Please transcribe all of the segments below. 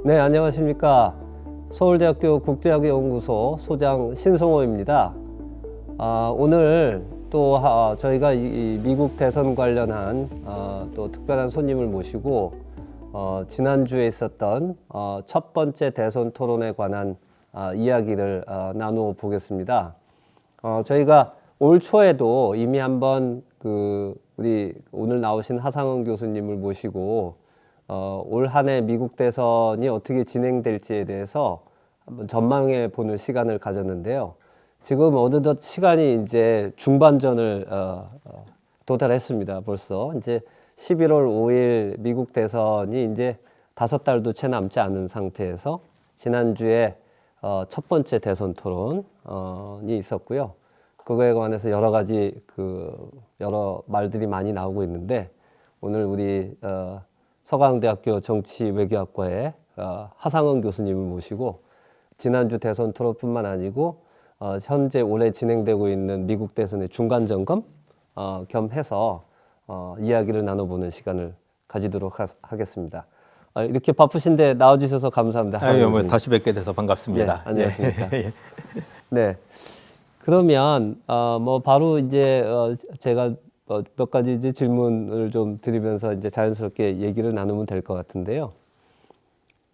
네, 안녕하십니까. 서울대학교 국제학예연구소 소장 신성호입니다. 오늘 또 저희가 이 미국 대선 관련한 또 특별한 손님을 모시고 지난주에 있었던 첫 번째 대선 토론에 관한 이야기를 나누어 보겠습니다. 저희가 올 초에도 이미 한번 우리 오늘 나오신 하상헌 교수님을 모시고 올 한 해 미국 대선이 어떻게 진행될지에 대해서 한번 전망해 보는 시간을 가졌는데요. 지금 어느덧 시간이 이제 중반전을 도달했습니다. 벌써 이제 11월 5일 미국 대선이 이제 5달도 채 남지 않은 상태에서 지난주에 첫 번째 대선 토론이 있었고요. 그거에 관해서 여러 가지 여러 말들이 많이 나오고 있는데 오늘 우리 서강대학교 정치외교학과의 하상헌 교수님을 모시고 지난주 대선 토론뿐만 아니고 현재 올해 진행되고 있는 미국 대선의 중간 점검 겸해서 이야기를 나눠보는 시간을 가지도록 하겠습니다. 이렇게 바쁘신데 나와주셔서 감사합니다. 뭐 다시 뵙게 돼서 반갑습니다. 네, 안녕하십니까. 네. 그러면 뭐 바로 이제 제가 몇 가지 이제 질문을 좀 드리면서 이제 자연스럽게 얘기를 나누면 될 것 같은데요.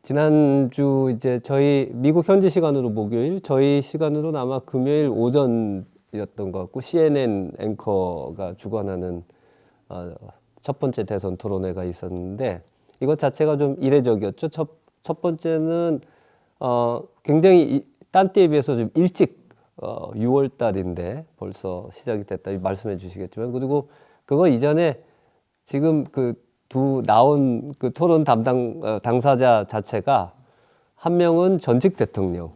지난주 이제 저희 미국 현지 시간으로 목요일, 저희 시간으로는 아마 금요일 오전이었던 것 같고 CNN 앵커가 주관하는 첫 번째 대선 토론회가 있었는데 이것 자체가 좀 이례적이었죠. 첫 번째는 굉장히 딴 때에 비해서 좀 일찍 6월 달인데 벌써 시작이 됐다 말씀해 주시겠지만 그리고 그거 이전에 지금 나온 토론 당사자 자체가 한 명은 전직 대통령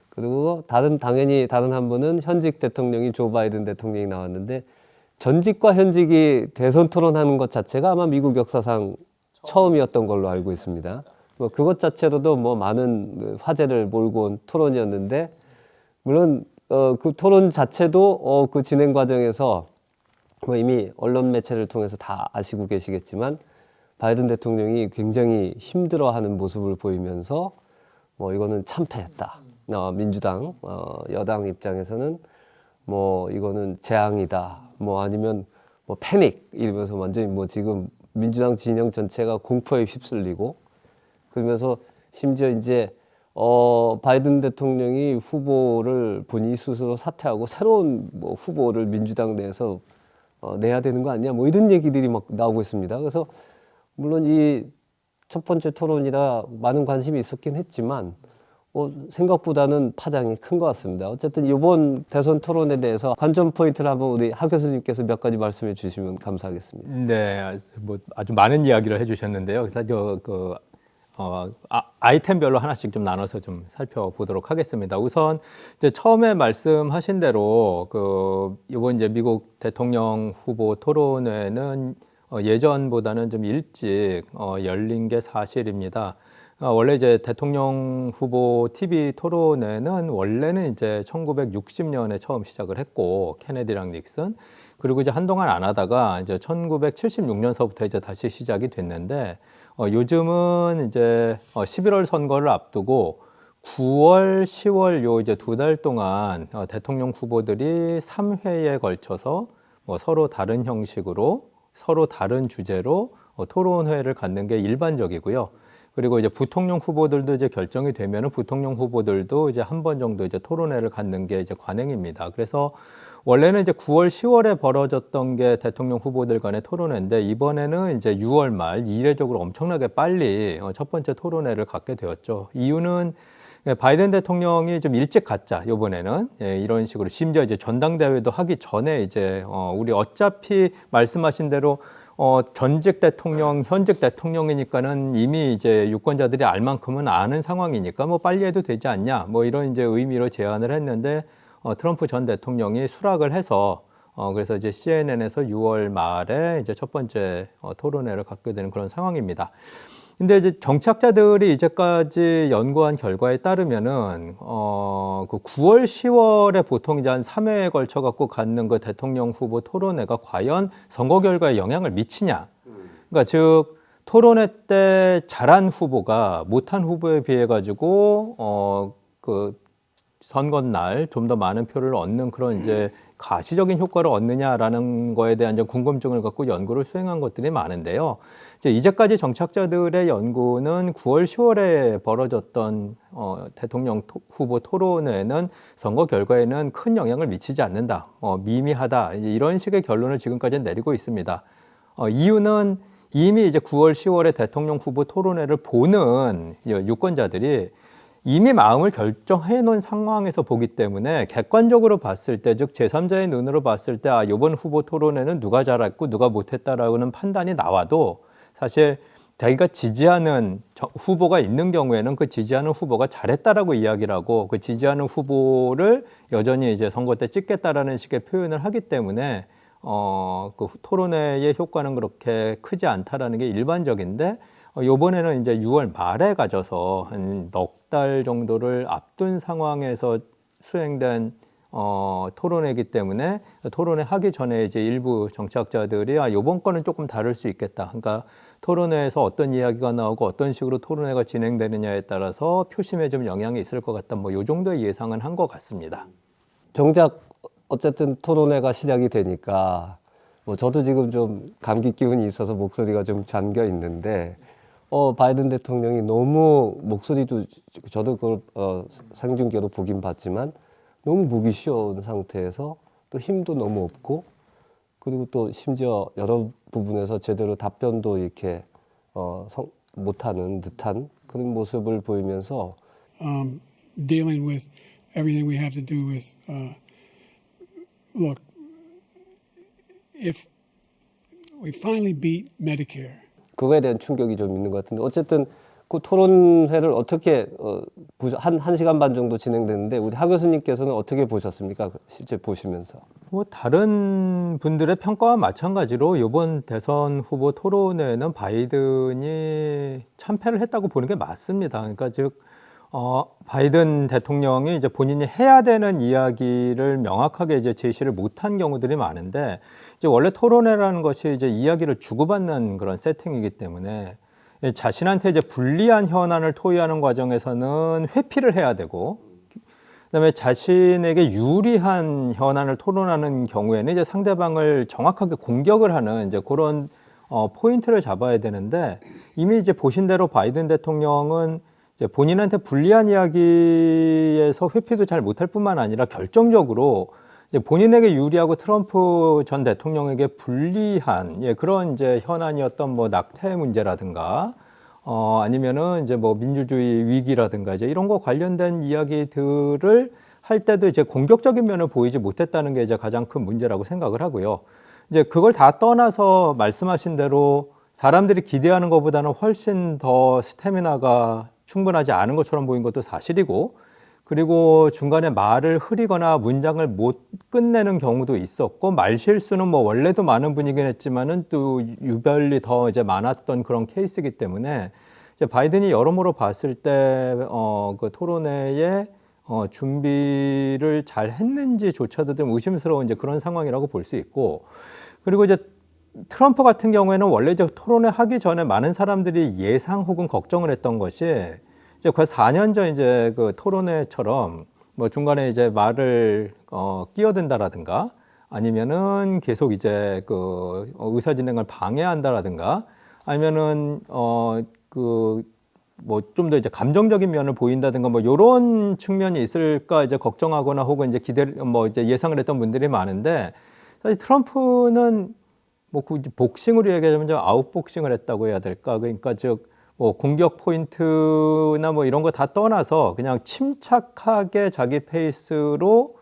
그리고 당연히 다른 한 분은 현직 대통령이 조 바이든 대통령이 나왔는데 전직과 현직이 대선 토론하는 것 자체가 아마 미국 역사상 처음이었던 걸로 알고 있습니다. 뭐 그것 자체로도 뭐 많은 화제를 몰고 온 토론이었는데 물론 그 토론 자체도 그 진행 과정에서 뭐 이미 언론 매체를 통해서 다 아시고 계시겠지만 바이든 대통령이 굉장히 힘들어하는 모습을 보이면서 뭐 이거는 참패했다. 민주당 여당 입장에서는 뭐 이거는 재앙이다. 뭐 아니면 뭐 패닉 이러면서 완전히 뭐 지금 민주당 진영 전체가 공포에 휩쓸리고 그러면서 심지어 이제 바이든 대통령이 후보를 본인이 스스로 사퇴하고 새로운 뭐 후보를 민주당 내에서 내야 되는 거 아니냐 뭐 이런 얘기들이 막 나오고 있습니다. 그래서 물론 이 첫 번째 토론이라 많은 관심이 있었긴 했지만 생각보다는 파장이 큰 것 같습니다. 어쨌든 이번 대선 토론에 대해서 관전 포인트를 한번 우리 하 교수님께서 몇 가지 말씀해 주시면 감사하겠습니다. 네, 뭐 아주 많은 이야기를 해주셨는데요. 그래서 아이템별로 하나씩 좀 나눠서 좀 살펴보도록 하겠습니다. 우선 이제 처음에 말씀하신 대로 이번 이제 미국 대통령 후보 토론회는 예전보다는 좀 일찍 열린 게 사실입니다. 원래 이제 대통령 후보 TV 토론회는 원래는 이제 1960년에 처음 시작을 했고 케네디랑 닉슨 그리고 이제 한동안 안 하다가 이제 1976년서부터 이제 다시 시작이 됐는데 요즘은 이제 11월 선거를 앞두고 9월, 10월 요 이제 2달 동안 대통령 후보들이 3회에 걸쳐서 뭐 서로 다른 형식으로 서로 다른 주제로 토론회를 갖는 게 일반적이고요. 그리고 이제 부통령 후보들도 이제 결정이 되면은 부통령 후보들도 이제 한 번 정도 이제 토론회를 갖는 게 이제 관행입니다. 그래서 원래는 이제 9월, 10월에 벌어졌던 게 대통령 후보들 간의 토론회인데 이번에는 이제 6월 말 이례적으로 엄청나게 빨리 첫 번째 토론회를 갖게 되었죠. 이유는 바이든 대통령이 좀 일찍 갔자 이번에는 이런 식으로 심지어 이제 전당대회도 하기 전에 이제 우리 어차피 말씀하신 대로 전직 대통령, 현직 대통령이니까는 이미 이제 유권자들이 알 만큼은 아는 상황이니까 뭐 빨리 해도 되지 않냐 뭐 이런 이제 의미로 제안을 했는데 트럼프 전 대통령이 수락을 해서 그래서 이제 CNN에서 6월 말에 이제 첫 번째 토론회를 갖게 되는 그런 상황입니다. 근데 이제 정치학자들이 이제까지 연구한 결과에 따르면은 그 9월, 10월에 보통 이제 한 3회에 걸쳐 갖고 갖는 그 대통령 후보 토론회가 과연 선거 결과에 영향을 미치냐? 그러니까 즉 토론회 때 잘한 후보가 못한 후보에 비해 가지고 그 선거 날 좀 더 많은 표를 얻는 그런 이제 가시적인 효과를 얻느냐라는 거에 대한 이제 궁금증을 갖고 연구를 수행한 것들이 많은데요. 이제까지 정착자들의 연구는 9월, 10월에 벌어졌던 대통령 후보 토론회는 선거 결과에는 큰 영향을 미치지 않는다, 미미하다, 이제 이런 식의 결론을 지금까지는 내리고 있습니다. 이유는 이미 이제 9월, 10월에 대통령 후보 토론회를 보는 유권자들이 이미 마음을 결정해 놓은 상황에서 보기 때문에 객관적으로 봤을 때, 즉 제3자의 눈으로 봤을 때 이번 후보 토론회는 누가 잘했고 누가 못했다라는 판단이 나와도 사실 자기가 지지하는 후보가 있는 경우에는 그 지지하는 후보가 잘했다라고 이야기를 하고 그 지지하는 후보를 여전히 이제 선거 때 찍겠다라는 식의 표현을 하기 때문에 그 토론회의 효과는 그렇게 크지 않다라는 게 일반적인데, 요번에는 이제 6월 말에 가져서 한 넉 달 정도를 앞둔 상황에서 수행된 토론회이기 때문에 토론회 하기 전에 이제 일부 정치학자들이 요번 거는 조금 다를 수 있겠다. 그러니까 토론회에서 어떤 이야기가 나오고 어떤 식으로 토론회가 진행되느냐에 따라서 표심에 좀 영향이 있을 것 같다. 뭐 요 정도의 예상은 한 것 같습니다. 정작 어쨌든 토론회가 시작이 되니까 뭐 저도 지금 좀 감기 기운이 있어서 목소리가 좀 잠겨 있는데 바이든 대통령이 너무 목소리도 저도 그걸 생중계로 보긴 봤지만 너무 보기 쉬운 상태에서 또 힘도 너무 없고 그리고 또 심지어 여러 부분에서 제대로 답변도 이렇게 못하는 듯한 그런 모습을 보이면서 dealing with everything we have to do with look, if we finally beat Medicare. 그거에 대한 충격이 좀 있는 것 같은데 어쨌든 그 토론회를 어떻게 한 시간 반 정도 진행됐는데 우리 하 교수님께서는 어떻게 보셨습니까? 실제 보시면서. 뭐 다른 분들의 평가와 마찬가지로 이번 대선 후보 토론회는 바이든이 참패를 했다고 보는 게 맞습니다. 그러니까 즉 바이든 대통령이 이제 본인이 해야 되는 이야기를 명확하게 이제 제시를 못한 경우들이 많은데, 이제 원래 토론회라는 것이 이제 이야기를 주고받는 그런 세팅이기 때문에 자신한테 이제 불리한 현안을 토의하는 과정에서는 회피를 해야 되고, 그다음에 자신에게 유리한 현안을 토론하는 경우에는 이제 상대방을 정확하게 공격을 하는 이제 그런 포인트를 잡아야 되는데, 이미 이제 보신 대로 바이든 대통령은 이제 본인한테 불리한 이야기에서 회피도 잘 못할 뿐만 아니라 결정적으로 이제 본인에게 유리하고 트럼프 전 대통령에게 불리한 그런 이제 현안이었던 뭐 낙태 문제라든가 아니면은 이제 뭐 민주주의 위기라든가 이제 이런 거 관련된 이야기들을 할 때도 이제 공격적인 면을 보이지 못했다는 게 이제 가장 큰 문제라고 생각을 하고요. 이제 그걸 다 떠나서 말씀하신 대로 사람들이 기대하는 것보다는 훨씬 더 스태미나가 충분하지 않은 것처럼 보인 것도 사실이고, 그리고 중간에 말을 흐리거나 문장을 못 끝내는 경우도 있었고, 말 실수는 뭐 원래도 많은 분이긴 했지만은 또 유별리 더 이제 많았던 그런 케이스이기 때문에 이제 바이든이 여러모로 봤을 때 그 토론회에 준비를 잘 했는지조차도 좀 의심스러운 이제 그런 상황이라고 볼 수 있고, 그리고 이제 트럼프 같은 경우에는 원래 이제 토론회 하기 전에 많은 사람들이 예상 혹은 걱정을 했던 것이 이제 그 4년 전 이제 그 토론회처럼 뭐 중간에 이제 말을 끼어든다라든가 아니면은 계속 이제 그 의사 진행을 방해한다라든가 아니면은 그 뭐 좀 더 이제 감정적인 면을 보인다든가 뭐 요런 측면이 있을까 이제 걱정하거나 혹은 이제 뭐 이제 예상을 했던 분들이 많은데, 사실 트럼프는 뭐 굳이 복싱으로 얘기하자면 좀 아웃복싱을 했다고 해야 될까? 그러니까 즉 뭐 공격 포인트나 뭐 이런 거 다 떠나서 그냥 침착하게 자기 페이스로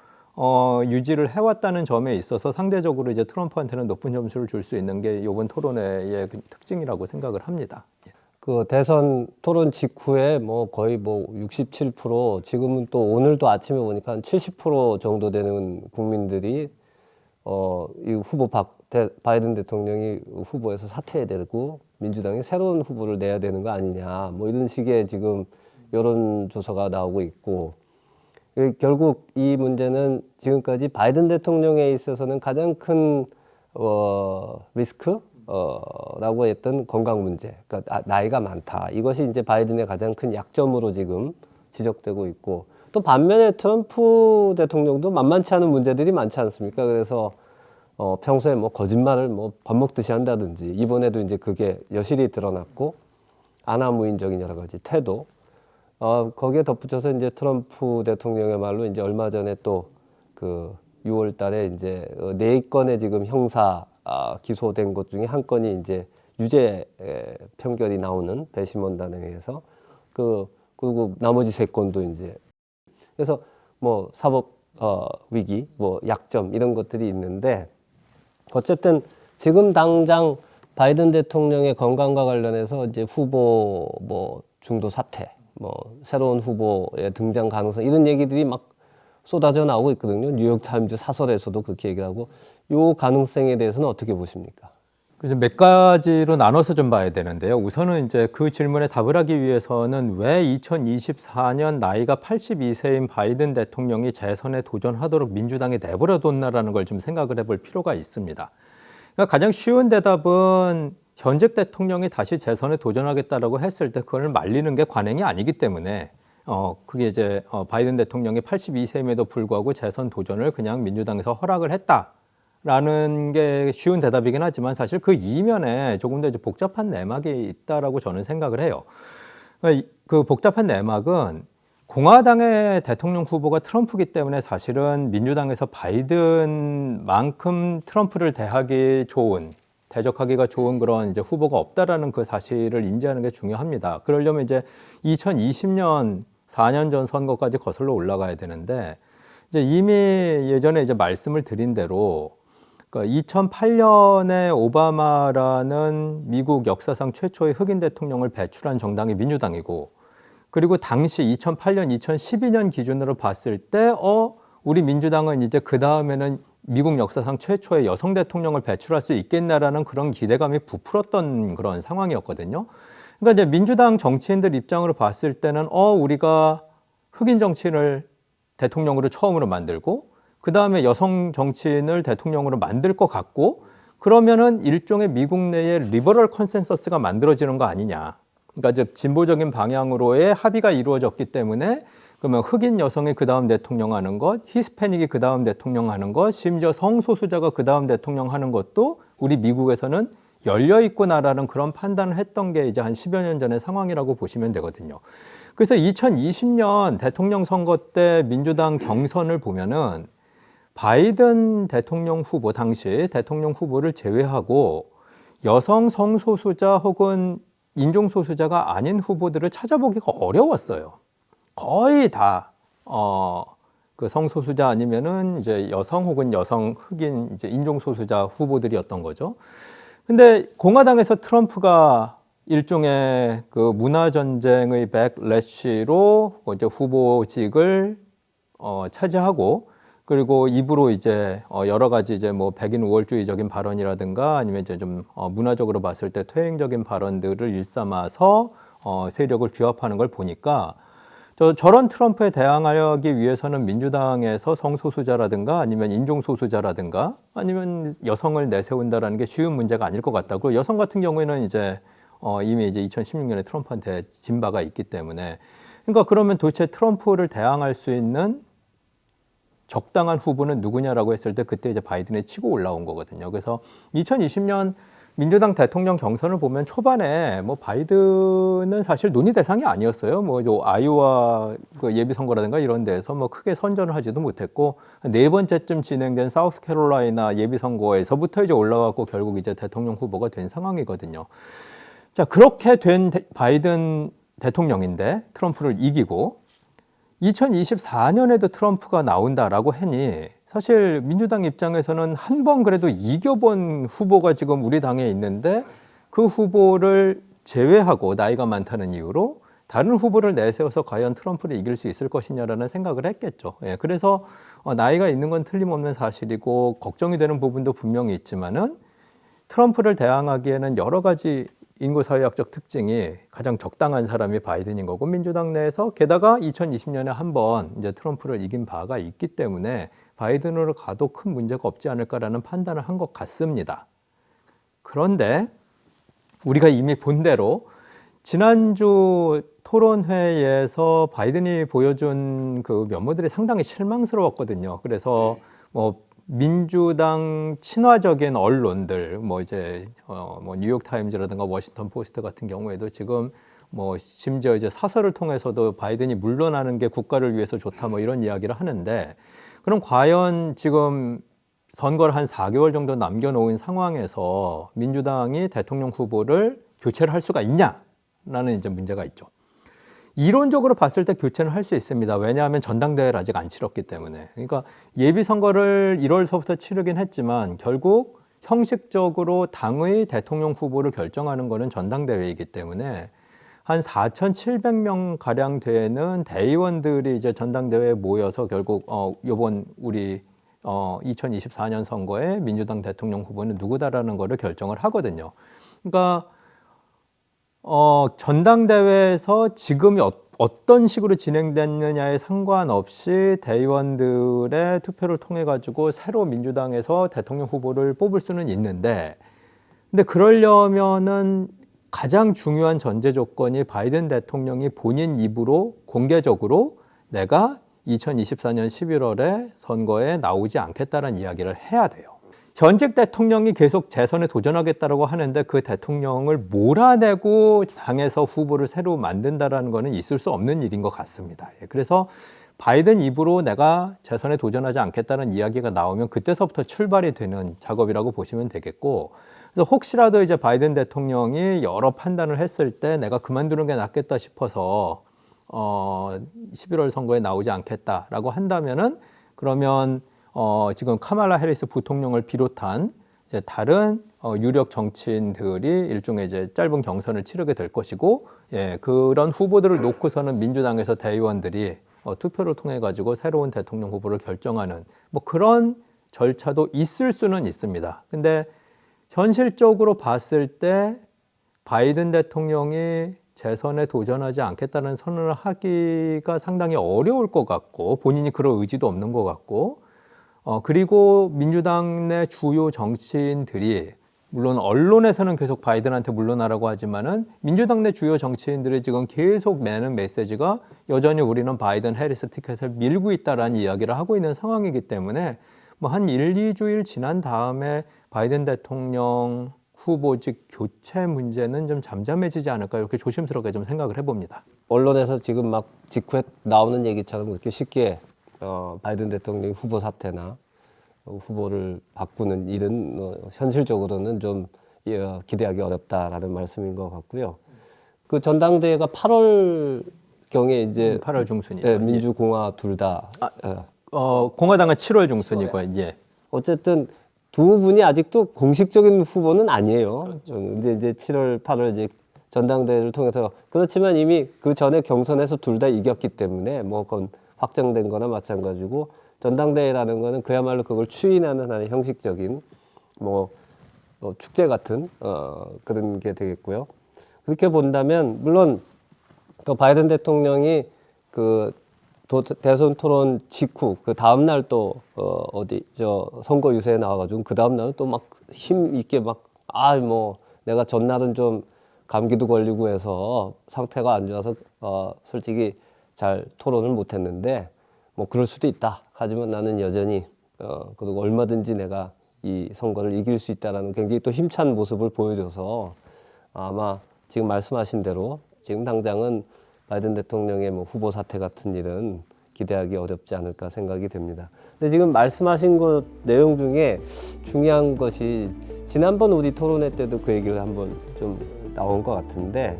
유지를 해왔다는 점에 있어서 상대적으로 이제 트럼프한테는 높은 점수를 줄 수 있는 게 이번 토론회의 특징이라고 생각을 합니다. 그 대선 토론 직후에 뭐 거의 뭐 67% 지금은 또 오늘도 아침에 보니까 한 70% 정도 되는 국민들이 이 후보 바이든 대통령이 후보에서 사퇴해야 되고 민주당이 새로운 후보를 내야 되는 거 아니냐 뭐 이런 식의 지금 여론조사가 나오고 있고, 결국 이 문제는 지금까지 바이든 대통령에 있어서는 가장 큰 리스크 라고 했던 건강 문제, 그러니까 나이가 많다. 이것이 이제 바이든의 가장 큰 약점으로 지금 지적되고 있고, 또 반면에 트럼프 대통령도 만만치 않은 문제들이 많지 않습니까? 그래서 평소에 뭐 거짓말을 뭐 밥 먹듯이 한다든지, 이번에도 이제 그게 여실히 드러났고, 아나무인적인 여러 가지 태도, 거기에 덧붙여서 이제 트럼프 대통령의 말로 이제 얼마 전에 또 그 6월 달에 이제 4건의 지금 형사 기소된 것 중에 한 건이 이제 유죄 판결이 나오는 배심원단에 의해서 그리고 나머지 3건도 이제, 그래서 뭐 사법 위기, 뭐 약점 이런 것들이 있는데, 어쨌든 지금 당장 바이든 대통령의 건강과 관련해서 이제 후보 뭐 중도 사퇴, 뭐 새로운 후보의 등장 가능성, 이런 얘기들이 막 쏟아져 나오고 있거든요. 뉴욕 타임즈 사설에서도 그렇게 얘기하고, 요 가능성에 대해서는 어떻게 보십니까? 그래서 몇 가지로 나눠서 좀 봐야 되는데요. 우선은 이제 그 질문에 답을 하기 위해서는 왜 2024년 나이가 82세인 바이든 대통령이 재선에 도전하도록 민주당에 내버려뒀나라는 걸 좀 생각을 해볼 필요가 있습니다. 그러니까 가장 쉬운 대답은 현직 대통령이 다시 재선에 도전하겠다라고 했을 때 그걸 말리는 게 관행이 아니기 때문에 그게 이제 바이든 대통령이 82세임에도 불구하고 재선 도전을 그냥 민주당에서 허락을 했다라는 게 쉬운 대답이긴 하지만, 사실 그 이면에 조금 더 이제 복잡한 내막이 있다라고 저는 생각을 해요. 그러니까 그 복잡한 내막은 공화당의 대통령 후보가 트럼프기 때문에 사실은 민주당에서 바이든만큼 트럼프를 대적하기가 좋은 그런 이제 후보가 없다라는 그 사실을 인지하는 게 중요합니다. 그러려면 이제 2020년 4년 전 선거까지 거슬러 올라가야 되는데, 이제 이미 예전에 이제 말씀을 드린 대로, 그러니까 2008년에 오바마라는 미국 역사상 최초의 흑인 대통령을 배출한 정당이 민주당이고, 그리고 당시 2008년, 2012년 기준으로 봤을 때, 우리 민주당은 이제 그 다음에는 미국 역사상 최초의 여성 대통령을 배출할 수 있겠나라는 그런 기대감이 부풀었던 그런 상황이었거든요. 그러니까 이제 민주당 정치인들 입장으로 봤을 때는 우리가 흑인 정치인을 대통령으로 처음으로 만들고, 그 다음에 여성 정치인을 대통령으로 만들 것 같고, 그러면은 일종의 미국 내의 리버럴 컨센서스가 만들어지는 거 아니냐. 그러니까 이제 진보적인 방향으로의 합의가 이루어졌기 때문에, 그러면 흑인 여성이 그 다음 대통령 하는 것, 히스패닉이 그 다음 대통령 하는 것, 심지어 성소수자가 그 다음 대통령 하는 것도 우리 미국에서는 열려있구나라는 그런 판단을 했던 게 이제 한 10여 년 전의 상황이라고 보시면 되거든요. 그래서 2020년 대통령 선거 때 민주당 경선을 보면은 바이든 대통령 후보, 당시 대통령 후보를 제외하고 여성 성소수자 혹은 인종소수자가 아닌 후보들을 찾아보기가 어려웠어요. 거의 다, 그 성소수자 아니면은 이제 여성 혹은 여성 흑인 이제 인종소수자 후보들이었던 거죠. 근데 공화당에서 트럼프가 일종의 그 문화전쟁의 백래시로 이제 후보직을 차지하고, 그리고 입으로 이제 여러 가지 이제 뭐 백인 우월주의적인 발언이라든가 아니면 이제 좀 문화적으로 봤을 때 퇴행적인 발언들을 일삼아서 세력을 규합하는 걸 보니까, 저런 트럼프에 대항하기 위해서는 민주당에서 성소수자라든가 아니면 인종소수자라든가 아니면 여성을 내세운다라는 게 쉬운 문제가 아닐 것 같다고. 여성 같은 경우에는 이제 이미 이제 2016년에 트럼프한테 진 바가 있기 때문에, 그러니까 그러면 도대체 트럼프를 대항할 수 있는 적당한 후보는 누구냐라고 했을 때 그때 이제 바이든이 치고 올라온 거거든요. 그래서 2020년 민주당 대통령 경선을 보면 초반에 뭐 바이든은 사실 논의 대상이 아니었어요. 뭐 아이오와 그 예비 선거라든가 이런 데서 뭐 크게 선전을 하지도 못했고, 네 번째쯤 진행된 사우스캐롤라이나 예비 선거에서부터 이제 올라왔고 결국 이제 대통령 후보가 된 상황이거든요. 자, 그렇게 된 바이든 대통령인데 트럼프를 이기고 2024년에도 트럼프가 나온다라고 하니, 사실 민주당 입장에서는 한 번 그래도 이겨본 후보가 지금 우리 당에 있는데 그 후보를 제외하고 나이가 많다는 이유로 다른 후보를 내세워서 과연 트럼프를 이길 수 있을 것이냐라는 생각을 했겠죠. 예, 그래서 나이가 있는 건 틀림없는 사실이고 걱정이 되는 부분도 분명히 있지만은 트럼프를 대항하기에는 여러 가지 인구사회학적 특징이 가장 적당한 사람이 바이든인 거고, 민주당 내에서 게다가 2020년에 한 번 이제 트럼프를 이긴 바가 있기 때문에 바이든으로 가도 큰 문제가 없지 않을까라는 판단을 한 것 같습니다. 그런데 우리가 이미 본 대로 지난주 토론회에서 바이든이 보여준 그 면모들이 상당히 실망스러웠거든요. 그래서 뭐 민주당 친화적인 언론들, 뭐 이제 뭐 뉴욕 타임즈라든가 워싱턴 포스트 같은 경우에도 지금 뭐 심지어 이제 사설을 통해서도 바이든이 물러나는 게 국가를 위해서 좋다 뭐 이런 이야기를 하는데, 그럼 과연 지금 선거를 한 4개월 정도 남겨놓은 상황에서 민주당이 대통령 후보를 교체를 할 수가 있냐라는 이제 문제가 있죠. 이론적으로 봤을 때 교체는 할 수 있습니다. 왜냐하면 전당대회를 아직 안 치렀기 때문에. 그러니까 예비 선거를 1월서부터 치르긴 했지만 결국 형식적으로 당의 대통령 후보를 결정하는 것은 전당대회이기 때문에 한 4,700명 가량 되는 대의원들이 이제 전당대회에 모여서 결국 이번 우리 2024년 선거에 민주당 대통령 후보는 누구다라는 거를 결정을 하거든요. 그러니까 전당대회에서 지금이 어떤 식으로 진행됐느냐에 상관없이 대의원들의 투표를 통해 가지고 새로 민주당에서 대통령 후보를 뽑을 수는 있는데, 근데 그러려면은 가장 중요한 전제 조건이 바이든 대통령이 본인 입으로 공개적으로 내가 2024년 11월에 선거에 나오지 않겠다는 이야기를 해야 돼요. 현직 대통령이 계속 재선에 도전하겠다고 하는데 그 대통령을 몰아내고 당에서 후보를 새로 만든다는 것은 있을 수 없는 일인 것 같습니다. 그래서 바이든 입으로 내가 재선에 도전하지 않겠다는 이야기가 나오면 그때서부터 출발이 되는 작업이라고 보시면 되겠고, 그래서 혹시라도 이제 바이든 대통령이 여러 판단을 했을 때 내가 그만두는 게 낫겠다 싶어서 11월 선거에 나오지 않겠다라고 한다면은, 그러면 지금 카말라 해리스 부통령을 비롯한 이제 다른 유력 정치인들이 일종의 이제 짧은 경선을 치르게 될 것이고, 그런 후보들을 놓고서는 민주당에서 대의원들이 투표를 통해 가지고 새로운 대통령 후보를 결정하는 뭐 그런 절차도 있을 수는 있습니다. 근데 현실적으로 봤을 때 바이든 대통령이 재선에 도전하지 않겠다는 선언을 하기가 상당히 어려울 것 같고, 본인이 그럴 의지도 없는 것 같고, 그리고 민주당 내 주요 정치인들이, 물론 언론에서는 계속 바이든한테 물러나라고 하지만은 민주당 내 주요 정치인들이 지금 계속 내는 메시지가 여전히 우리는 바이든 해리스 티켓을 밀고 있다라는 이야기를 하고 있는 상황이기 때문에 뭐 한 1, 2주일 지난 다음에 바이든 대통령 후보직 교체 문제는 좀 잠잠해지지 않을까, 이렇게 조심스럽게 좀 생각을 해봅니다. 언론에서 지금 막 직후에 나오는 얘기처럼 그렇게 쉽게 바이든 대통령 후보 사퇴나 후보를 바꾸는 일은 현실적으로는 좀 기대하기 어렵다라는 말씀인 것 같고요. 그 전당대회가 8월 경에 이제 8월 중순이죠. 네, 민주공화 둘 다. 공화당은 7월 중순이고요. 예. 어쨌든 두 분이 아직도 공식적인 후보는 아니에요. 그렇죠. 근데 이제 7월, 8월 이제 전당대회를 통해서, 그렇지만 이미 그 전에 경선에서 둘 다 이겼기 때문에 뭐 그건 확정된 거나 마찬가지고, 전당대회라는 거는 그야말로 그걸 추인하는 하나의 형식적인 뭐 축제 같은 그런 게 되겠고요. 그렇게 본다면 물론 또 바이든 대통령이 그 대선 토론 직후 그 다음 날 또 선거 유세에 나와가지고 그 다음 날은 또 막 힘 있게 막 뭐 내가 전날은 좀 감기도 걸리고 해서 상태가 안 좋아서 솔직히 잘 토론을 못했는데 뭐 그럴 수도 있다. 하지만 나는 여전히 그리고 얼마든지 내가 이 선거를 이길 수 있다라는 굉장히 또 힘찬 모습을 보여줘서 아마 지금 말씀하신 대로 지금 당장은 바이든 대통령의 뭐 후보 사퇴 같은 일은 기대하기 어렵지 않을까 생각이 됩니다. 근데 지금 말씀하신 것 내용 중에 중요한 것이, 지난번 우리 토론회 때도 그 얘기를 한번 좀 나온 것 같은데,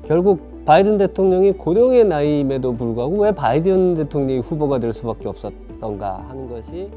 결국 바이든 대통령이 고령의 나이임에도 불구하고 왜 바이든 대통령이 후보가 될 수밖에 없었던가 하는 것이